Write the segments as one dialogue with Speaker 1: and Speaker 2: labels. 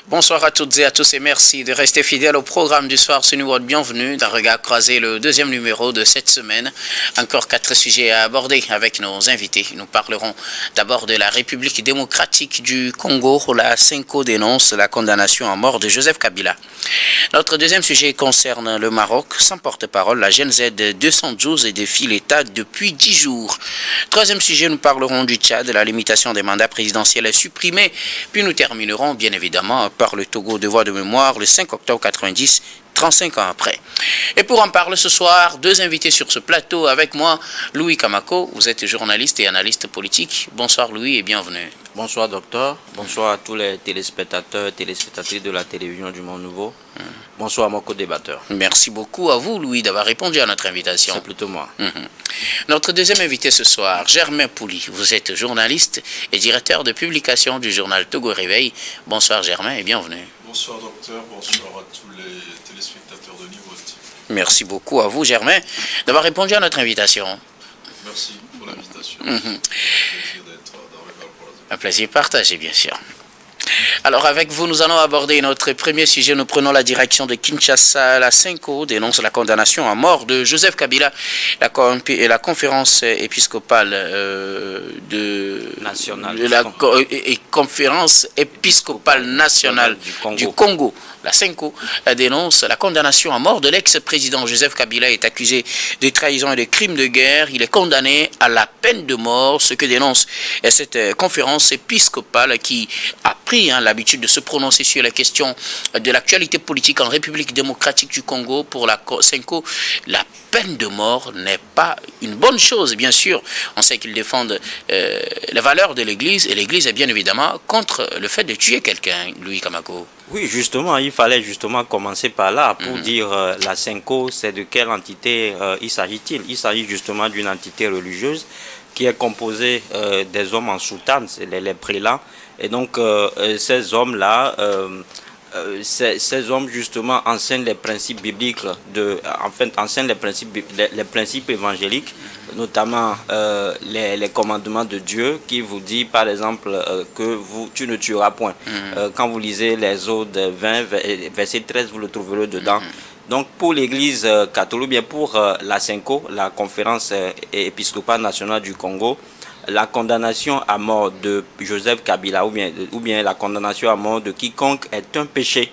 Speaker 1: Bonsoir à toutes et à tous et merci de rester fidèles au programme du soir sur New World. Bienvenue dans Regard Croisé, le deuxième numéro de cette semaine. Encore 4 sujets à aborder avec nos invités. Nous parlerons d'abord de la République démocratique du Congo. La CENCO dénonce la condamnation à mort de Joseph Kabila. Notre deuxième sujet concerne le Maroc. Sans porte-parole, la GNZ 212 défie l'État depuis 10 jours. Troisième sujet, nous parlerons du Tchad. La limitation des mandats présidentiels est supprimée. Puis nous terminerons bien évidemment par le Togo, devoir de mémoire, le 5 octobre 90, 35 ans après. Et pour en parler ce soir, deux invités sur ce plateau avec moi, Louis Kamako, vous êtes journaliste et analyste politique. Bonsoir Louis et bienvenue.
Speaker 2: Bonsoir docteur, bonsoir à tous les téléspectateurs et téléspectatrices de la télévision du Monde Nouveau. Bonsoir à mon co-débatteur.
Speaker 1: Merci beaucoup à vous Louis d'avoir répondu à notre invitation.
Speaker 2: C'est plutôt moi.
Speaker 1: Notre deuxième invité ce soir, Germain Pouli. Vous êtes journaliste et directeur de publication du journal Togo Réveil. Bonsoir Germain et bienvenue.
Speaker 3: Bonsoir docteur, bonsoir à tous les téléspectateurs de New World.
Speaker 1: Merci beaucoup à vous Germain d'avoir répondu à notre invitation.
Speaker 3: Merci pour l'invitation. C'est un plaisir d'être dans Regard Croisé.
Speaker 1: Un plaisir partagé bien sûr. Alors avec vous, nous allons aborder notre premier sujet. Nous prenons la direction de Kinshasa. La CENCO dénonce la condamnation à mort de Joseph Kabila. La conférence épiscopale conférence épiscopale nationale du Congo. La CENCO dénonce la condamnation à mort de l'ex-président Joseph Kabila. Est accusé de trahison et de crimes de guerre. Il est condamné à la peine de mort, ce que dénonce cette conférence épiscopale qui a pris l'habitude de se prononcer sur la question de l'actualité politique en République démocratique du Congo. Pour la CENCO, la peine de mort n'est pas une bonne chose, bien sûr. On sait qu'ils défendent les valeurs de l'Église, et l'Église est bien évidemment contre le fait de tuer quelqu'un, Louis Kamako.
Speaker 2: Oui, justement, il fallait justement commencer par là pour dire la CENCO, c'est de quelle entité il s'agit-il. Il s'agit justement d'une entité religieuse qui est composée des hommes en soutane, c'est les prélats. Et donc, ces hommes-là, ces hommes justement enseignent les principes bibliques, enseignent les principes évangéliques, notamment les commandements de Dieu qui vous dit par exemple que tu ne tueras point. Quand vous lisez l'Exode 20, verset 13, vous le trouverez dedans. Donc pour l'Église catholique, bien pour la CENCO, la conférence épiscopale nationale du Congo, la condamnation à mort de Joseph Kabila ou bien la condamnation à mort de quiconque est un péché,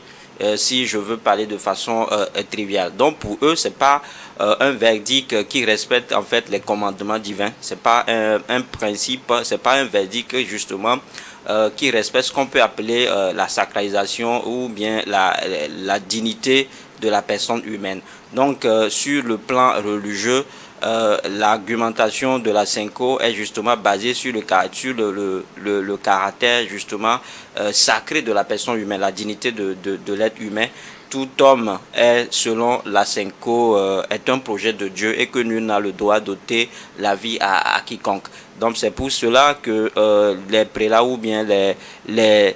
Speaker 2: si je veux parler de façon triviale. Donc pour eux, c'est pas un verdict qui respecte en fait les commandements divins. C'est pas un principe, c'est pas un verdict justement qui respecte ce qu'on peut appeler la sacralisation ou bien la dignité de la personne humaine. Donc sur le plan religieux, l'argumentation de la CENCO est justement basée sur le caractère justement sacré de la personne humaine, la dignité de l'être humain. Tout homme est, selon la CENCO, est un projet de Dieu et que nul n'a le droit d'ôter la vie à quiconque. Donc c'est pour cela que les prélats ou bien les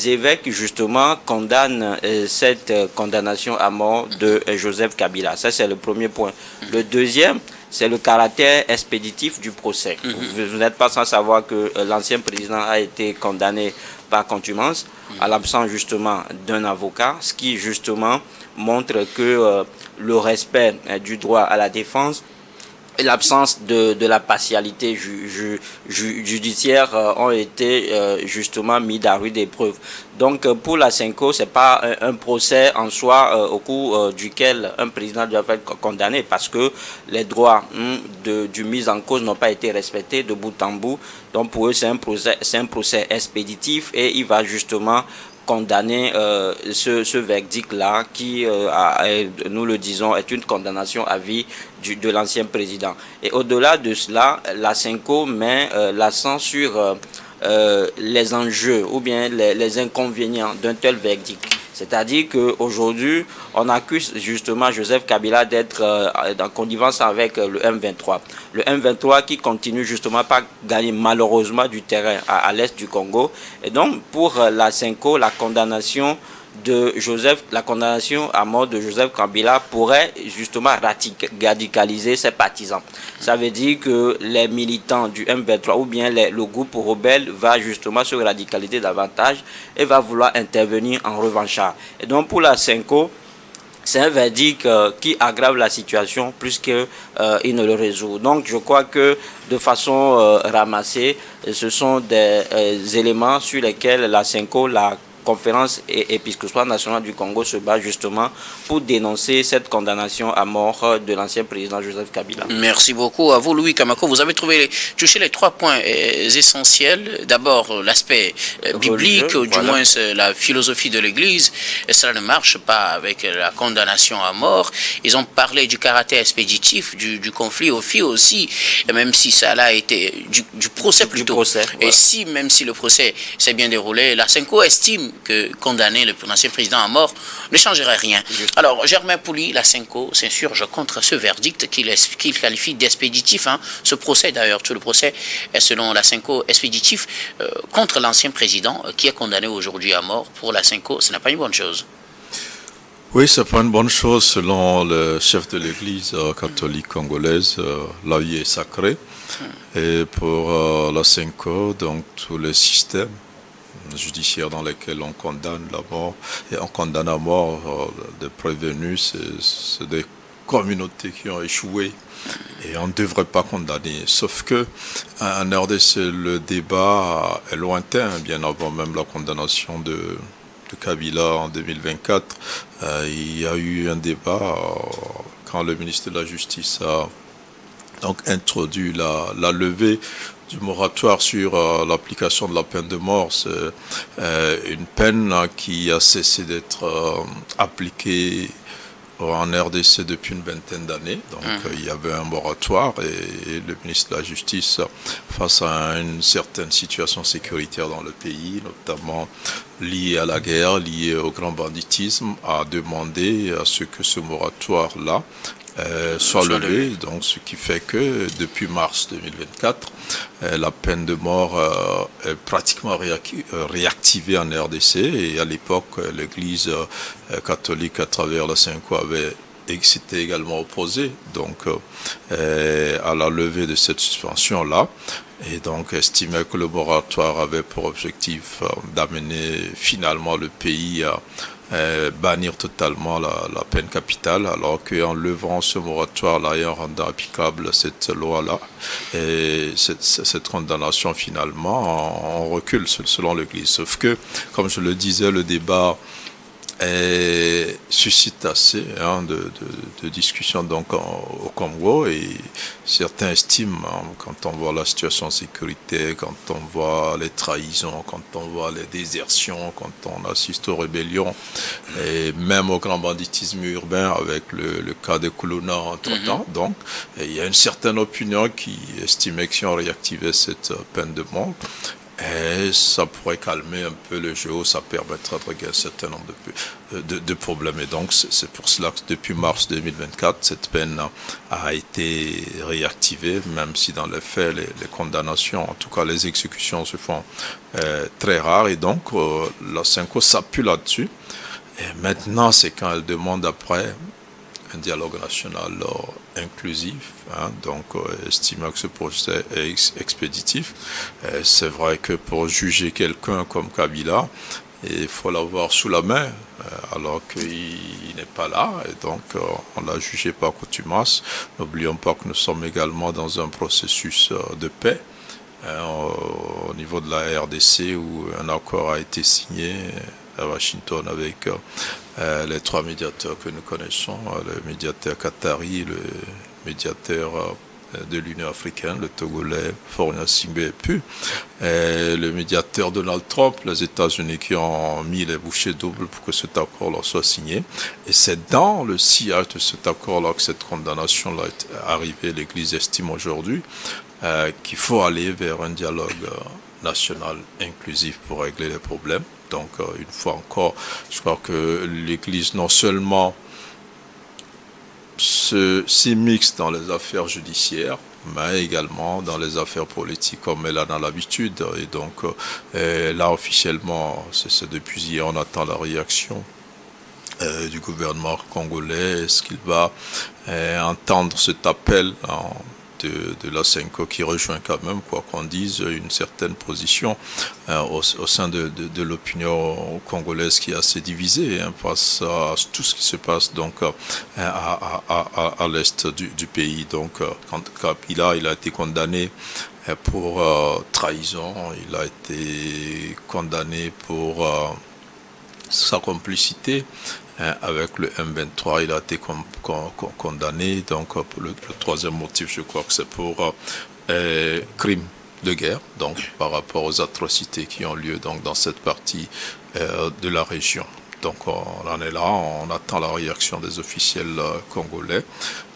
Speaker 2: évêques justement condamnent cette condamnation à mort de Joseph Kabila. Ça c'est le premier point. Le deuxième, c'est le caractère expéditif du procès. Vous n'êtes pas sans savoir que l'ancien président a été condamné par contumace à l'absence justement d'un avocat, ce qui justement montre que le respect du droit à la défense et l'absence de la partialité judiciaire ont été justement mis à rude épreuve. Donc pour la CENCO, c'est pas un procès en soi au cours duquel un président doit être condamné parce que les droits du mis en cause n'ont pas été respectés de bout en bout. Donc pour eux, c'est un procès expéditif et il va justement condamner ce verdict-là qui, nous le disons, est une condamnation à vie de l'ancien président. Et au-delà de cela, la CENCO met l'accent sur les enjeux ou bien les inconvénients d'un tel verdict. C'est-à-dire qu'aujourd'hui, on accuse justement Joseph Kabila d'être en connivence avec le M23. Le M23 qui continue justement pas gagner malheureusement du terrain à l'est du Congo. Et donc, pour la CENCO, la condamnation de la condamnation à mort de Joseph Kabila pourrait justement radicaliser ses partisans. Ça veut dire que les militants du M23 ou bien le groupe rebelle va justement se radicaliser davantage et va vouloir intervenir en revanchard. Et donc pour la Senko, c'est un verdict qui aggrave la situation plus qu'il ne le résout. Donc je crois que de façon ramassée, ce sont des éléments sur lesquels la Senko, la conférence épiscopale nationale du Congo se bat justement pour dénoncer cette condamnation à mort de l'ancien président Joseph Kabila.
Speaker 1: Merci beaucoup à vous, Louis Kamako. Vous avez touché les 3 points essentiels. D'abord, l'aspect biblique, ou du moins la philosophie de l'Église. Et cela ne marche pas avec la condamnation à mort. Ils ont parlé du caractère expéditif du conflit aussi, et même si ça a été du procès plutôt.
Speaker 2: Procès,
Speaker 1: et si, même si le procès s'est bien déroulé, la Senko estime que condamner l'ancien président à mort ne changerait rien. Alors, Germain Pouli, la Senko s'insurge contre ce verdict qu'il qualifie d'expéditif. Ce procès, d'ailleurs, tout le procès est, selon la Senko, expéditif contre l'ancien président qui est condamné aujourd'hui à mort. Pour la Senko, ce n'est pas une bonne chose.
Speaker 3: Oui, c'est pas une bonne chose selon le chef de l'Église catholique congolaise. La vie est sacrée. Et pour la Senko, donc tous les systèmes judiciaires dans lesquels on condamne la mort et on condamne à mort des prévenus, c'est des communautés qui ont échoué et on ne devrait pas condamner. Sauf que en RDC, le débat est lointain, bien avant même la condamnation de Kabila en 2024. Il y a eu un débat quand le ministre de la Justice a donc introduit la levée du moratoire sur l'application de la peine de mort. C'est une peine qui a cessé d'être appliquée en RDC depuis une vingtaine d'années. Donc il y avait un moratoire et le ministre de la Justice, face à une certaine situation sécuritaire dans le pays, notamment liée à la guerre, liée au grand banditisme, a demandé à ce que ce moratoire-là soit levé. Donc ce qui fait que depuis mars 2024, la peine de mort est pratiquement réactivée en RDC, et à l'époque l'Église catholique à travers la Senko s'était également opposée donc à la levée de cette suspension-là, et donc estimait que le moratoire avait pour objectif d'amener finalement le pays à bannir totalement la peine capitale, alors qu'en levant ce moratoire-là et en rendant applicable cette loi-là et cette condamnation, finalement, on recule selon l'Église. Sauf que, comme je le disais, le débat suscite assez de discussions donc au Congo, et certains estiment, quand on voit la situation de sécurité, quand on voit les trahisons, quand on voit les désertions, quand on assiste aux rébellions et même au grand banditisme urbain avec le cas de Kuluna entre-temps, donc il y a une certaine opinion qui estimait que si on réactivait cette peine de mort, et ça pourrait calmer un peu le jeu, ça permettrait de régler un certain nombre de problèmes. Et donc, c'est pour cela que depuis mars 2024, cette peine a été réactivée, même si dans les faits, les condamnations, en tout cas les exécutions, se font très rares. Et donc, la Senko s'appuie là-dessus. Et maintenant, c'est quand elle demande après un dialogue national inclusif, donc estimant que ce projet est expéditif. C'est vrai que pour juger quelqu'un comme Kabila, il faut l'avoir sous la main, alors qu'il n'est pas là, et donc on l'a jugé par contumace. N'oublions pas que nous sommes également dans un processus de paix au niveau de la RDC, où un accord a été signé à Washington avec les 3 médiateurs que nous connaissons, le médiateur qatari, le médiateur de l'Union africaine, le Togolais Faure Gnassingbé, et puis le médiateur Donald Trump, les États-Unis, qui ont mis les bouchées doubles pour que cet accord-là soit signé. Et c'est dans le sillage de cet accord-là que cette condamnation-là est arrivée. L'Église estime aujourd'hui qu'il faut aller vers un dialogue national inclusif pour régler les problèmes. Donc, une fois encore, je crois que l'Église non seulement s'immisce dans les affaires judiciaires, mais également dans les affaires politiques comme elle en a l'habitude. Et donc là, officiellement, c'est depuis hier, on attend la réaction du gouvernement congolais. Est-ce qu'il va entendre cet appel de la CENCO qui rejoint quand même, quoi qu'on dise, une certaine position au sein de l'opinion congolaise qui est assez divisée face à tout ce qui se passe donc à l'est du pays. Donc quand Kabila, il a été condamné pour trahison, il a été condamné pour sa complicité avec le M23, il a été condamné. Donc, le troisième motif, je crois que c'est pour crime de guerre, donc par rapport aux atrocités qui ont lieu donc dans cette partie de la région. Donc, on en est là, on attend la réaction des officiels congolais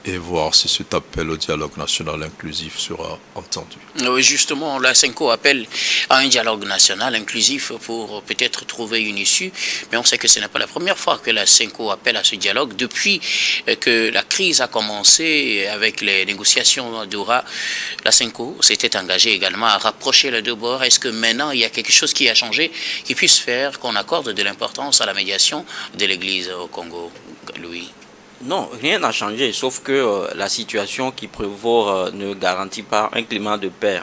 Speaker 3: et voir si cet appel au dialogue national inclusif sera entendu.
Speaker 1: Oui, justement, la CENCO appelle à un dialogue national inclusif pour peut-être trouver une issue, mais on sait que ce n'est pas la première fois que la CENCO appelle à ce dialogue. Depuis que la crise a commencé avec les négociations d'Doha, la CENCO s'était engagée également à rapprocher les deux bords. Est-ce que maintenant il y a quelque chose qui a changé, qui puisse faire qu'on accorde de l'importance à la médiation de l'Église au Congo, Louis?
Speaker 2: Non, rien n'a changé, sauf que la situation qui prévaut ne garantit pas un climat de paix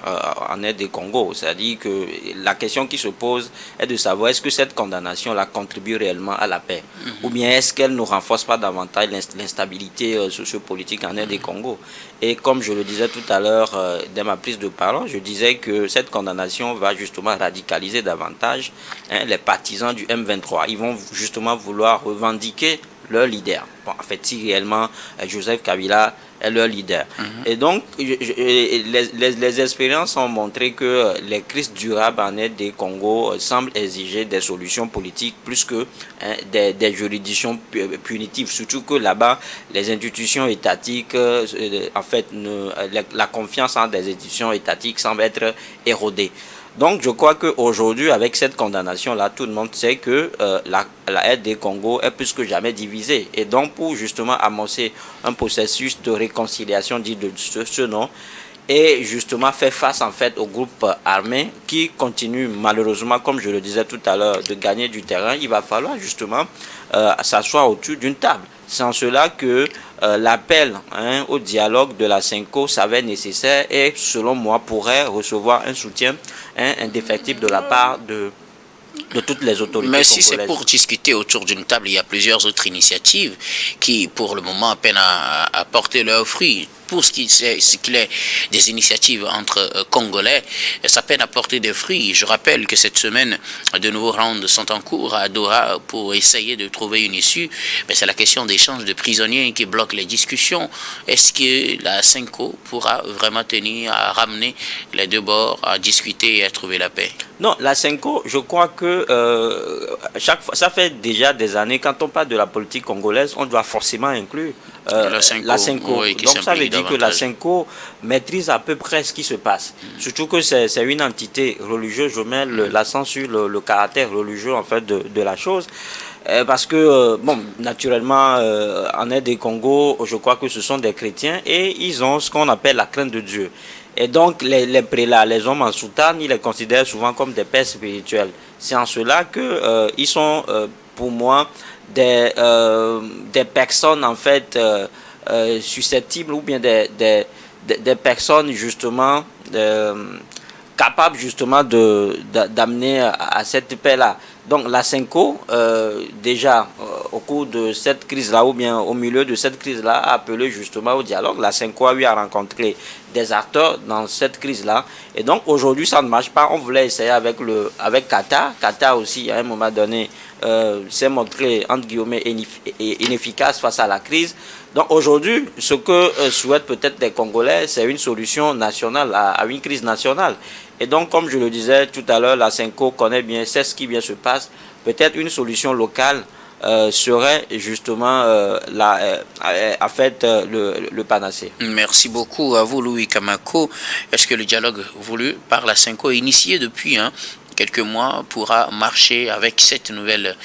Speaker 2: en Est du Congo. C'est-à-dire que la question qui se pose est de savoir est-ce que cette condamnation-là contribue réellement à la paix, ou bien est-ce qu'elle ne renforce pas davantage l'instabilité sociopolitique en Est du Congo. Et comme je le disais tout à l'heure dès ma prise de parole, je disais que cette condamnation va justement radicaliser davantage les partisans du M23. Ils vont justement vouloir revendiquer leur leader. Bon, en fait, si réellement Joseph Kabila est leur leader. Et donc, les expériences ont montré que les crises durables en Est du Congo semblent exiger des solutions politiques plus que des juridictions punitives. Surtout que là-bas, les institutions étatiques, en fait, la confiance en des institutions étatiques semble être érodée. Donc, je crois qu'aujourd'hui, avec cette condamnation-là, tout le monde sait que la Est du Congo est plus que jamais divisée. Et donc, pour justement amorcer un processus de réconciliation dit de ce nom, et justement faire face en fait aux groupes armés qui continuent malheureusement, comme je le disais tout à l'heure, de gagner du terrain, il va falloir justement s'asseoir autour d'une table. C'est en cela que l'appel au dialogue de la CENCO s'avère nécessaire et selon moi pourrait recevoir un soutien indéfectible de la part de toutes les autorités
Speaker 1: Mais si
Speaker 2: congolaises.
Speaker 1: c'est pour discuter autour d'une table, il y a plusieurs autres initiatives qui pour le moment peinent à porter leurs fruits. Pour ce qui est des initiatives entre Congolais, ça peine à porter des fruits. Je rappelle que cette semaine, de nouveaux rounds sont en cours à Doha pour essayer de trouver une issue. Mais c'est la question d'échange de prisonniers qui bloque les discussions. Est-ce que la CENCO pourra vraiment tenir à ramener les deux bords à discuter et à trouver la paix?
Speaker 2: Non, la CENCO, je crois que chaque fois, ça fait déjà des années, quand on parle de la politique congolaise, on doit forcément inclure la CENCO.
Speaker 1: Oui,
Speaker 2: donc ça veut dire que la CENCO maîtrise à peu près ce qui se passe. Surtout que c'est une entité religieuse, je mets l'accent sur le caractère religieux en fait de la chose. Parce que, bon, naturellement, en Est du Congo, je crois que ce sont des chrétiens et ils ont ce qu'on appelle la crainte de Dieu. Et donc, les prélats, les hommes en soutane, ils les considèrent souvent comme des pères spirituels. C'est en cela que ils sont, pour moi, des personnes, en fait, susceptibles ou bien des personnes, justement, capables, justement, d'amener à cette paix-là. Donc la CENCO, déjà au cours de cette crise-là, ou bien au milieu de cette crise-là, a appelé justement au dialogue. La CENCO a eu à rencontrer des acteurs dans cette crise-là. Et donc aujourd'hui, ça ne marche pas. On voulait essayer avec Qatar. Qatar aussi, à un moment donné, s'est montré, entre guillemets, inefficace face à la crise. Donc aujourd'hui, ce que souhaitent peut-être les Congolais, c'est une solution nationale à une crise nationale. Et donc, comme je le disais tout à l'heure, la CENCO connaît bien, sait ce qui bien se passe. Peut-être une solution locale serait justement en fait le panacée.
Speaker 1: Merci beaucoup à vous, Louis Kamako. Est-ce que le dialogue voulu par la CENCO, initié depuis quelques mois, pourra marcher avec cette nouvelle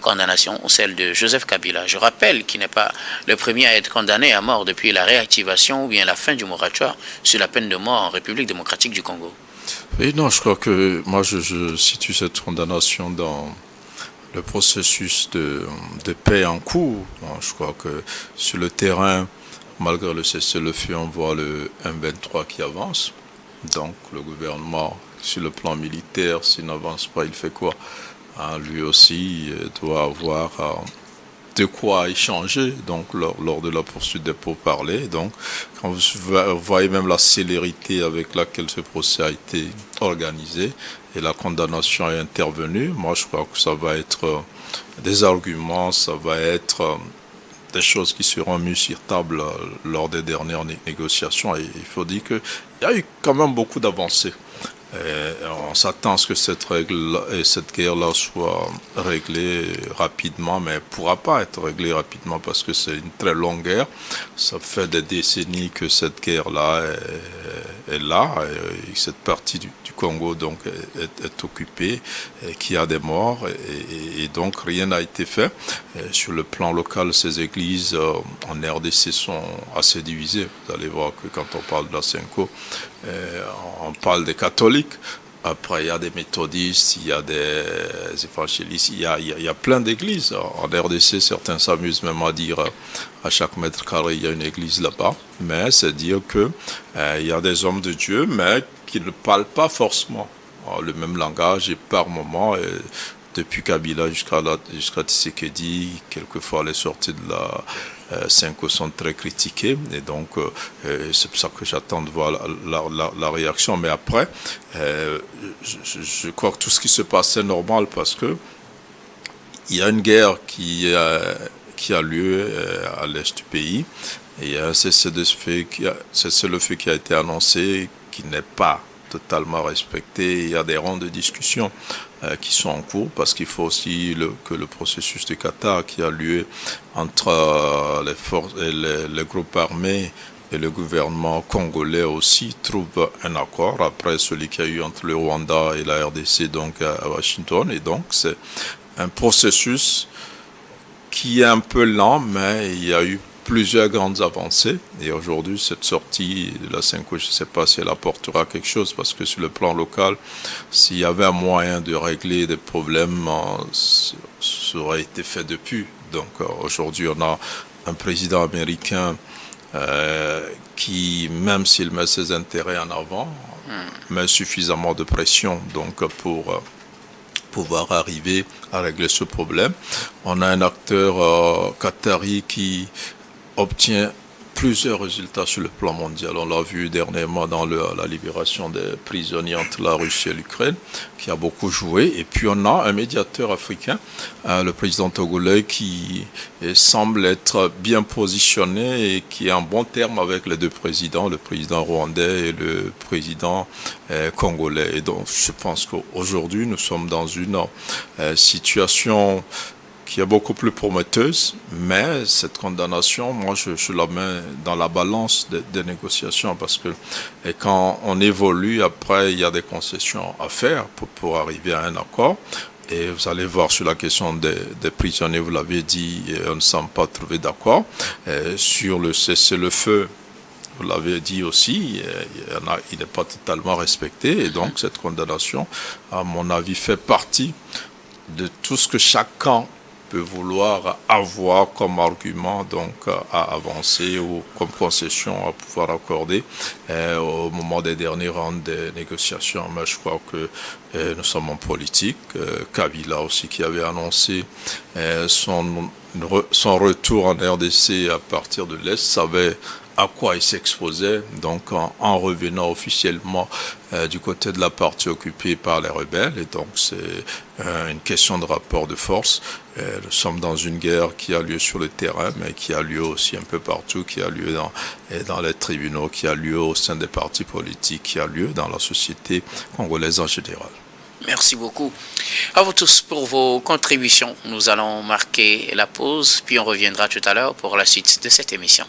Speaker 1: condamnation, celle de Joseph Kabila. Je rappelle qu'il n'est pas le premier à être condamné à mort depuis la réactivation ou bien la fin du moratoire sur la peine de mort en République démocratique du Congo.
Speaker 3: Oui, non, je crois que moi je situe cette condamnation dans le processus de paix en cours. Bon, je crois que sur le terrain, malgré le cessez-le-feu, on voit le M23 qui avance. Donc le gouvernement, sur le plan militaire, s'il n'avance pas, il fait quoi? Lui aussi doit avoir de quoi échanger donc lors de la poursuite des pourparlers. Donc quand vous voyez même la célérité avec laquelle ce procès a été organisé et la condamnation est intervenue, moi je crois que ça va être des arguments, ça va être des choses qui seront mises sur table lors des dernières négociations. Et il faut dire qu'il y a eu quand même beaucoup d'avancées. On s'attend à ce que cette guerre-là soit réglée rapidement, mais elle ne pourra pas être réglée rapidement parce que c'est une très longue guerre. Ça fait des décennies que cette guerre-là est là, et cette partie du Congo donc est occupée, qui a des morts, et donc rien n'a été fait. Sur le plan local, ces églises en RDC sont assez divisées. Vous allez voir que quand on parle de la Senko, on parle des catholiques. Après, il y a des méthodistes, il y a des évangélistes, il y a plein d'églises. En RDC, certains s'amusent même à dire à chaque mètre carré, il y a une église là-bas. Mais c'est dire que il y a des hommes de Dieu, mais qui ne parlent pas forcément le même langage, et par moments, depuis Kabila jusqu'à Tshisekedi, quelquefois les sorties de la Senko sont très critiquées, et donc c'est pour ça que j'attends de voir la réaction. Mais après, je crois que tout ce qui se passe est normal, parce que il y a une guerre qui a lieu à l'est du pays, et il y a un cessez-le-feu qui a été annoncé, qui n'est pas totalement respecté. Il y a des rondes de discussion qui sont en cours, parce qu'il faut aussi que le processus de Qatar qui a lieu entre les groupes armés et le gouvernement congolais aussi trouve un accord après celui qu'il y a eu entre le Rwanda et la RDC donc à Washington. Et donc c'est un processus qui est un peu lent, mais il y a eu plusieurs grandes avancées, et aujourd'hui cette sortie de la Senko, je ne sais pas si elle apportera quelque chose, parce que sur le plan local, s'il y avait un moyen de régler des problèmes, ça aurait été fait depuis. Donc aujourd'hui on a un président américain qui, même s'il met ses intérêts en avant, met suffisamment de pression donc pour pouvoir arriver à régler ce problème. On a un acteur qatari qui obtient plusieurs résultats sur le plan mondial. On l'a vu dernièrement dans la libération des prisonniers entre la Russie et l'Ukraine, qui a beaucoup joué. Et puis on a un médiateur africain, le président togolais, qui semble être bien positionné et qui est en bon terme avec les deux présidents, le président rwandais et le président congolais. Et donc je pense qu'aujourd'hui nous sommes dans une situation qui est beaucoup plus prometteuse, mais cette condamnation, moi je la mets dans la balance des négociations, parce que quand on évolue, après il y a des concessions à faire pour arriver à un accord. Et vous allez voir sur la question des prisonniers, vous l'avez dit, on ne semble pas trouver d'accord. Sur le cessez-le-feu, vous l'avez dit aussi, il n'est pas totalement respecté, et donc cette condamnation, à mon avis, fait partie de tout ce que chaque camp peut vouloir avoir comme argument donc à avancer, ou comme concession à pouvoir accorder au moment des derniers rounds des négociations. Mais je crois que nous sommes en politique. Kabila aussi, qui avait annoncé son retour en RDC à partir de l'Est, savait à quoi il s'exposait, donc en revenant officiellement du côté de la partie occupée par les rebelles. Et donc c'est une question de rapport de force. Nous sommes dans une guerre qui a lieu sur le terrain, mais qui a lieu aussi un peu partout, qui a lieu dans les tribunaux, qui a lieu au sein des partis politiques, qui a lieu dans la société congolaise en général.
Speaker 1: Merci beaucoup à vous tous pour vos contributions. Nous allons marquer la pause, puis on reviendra tout à l'heure pour la suite de cette émission.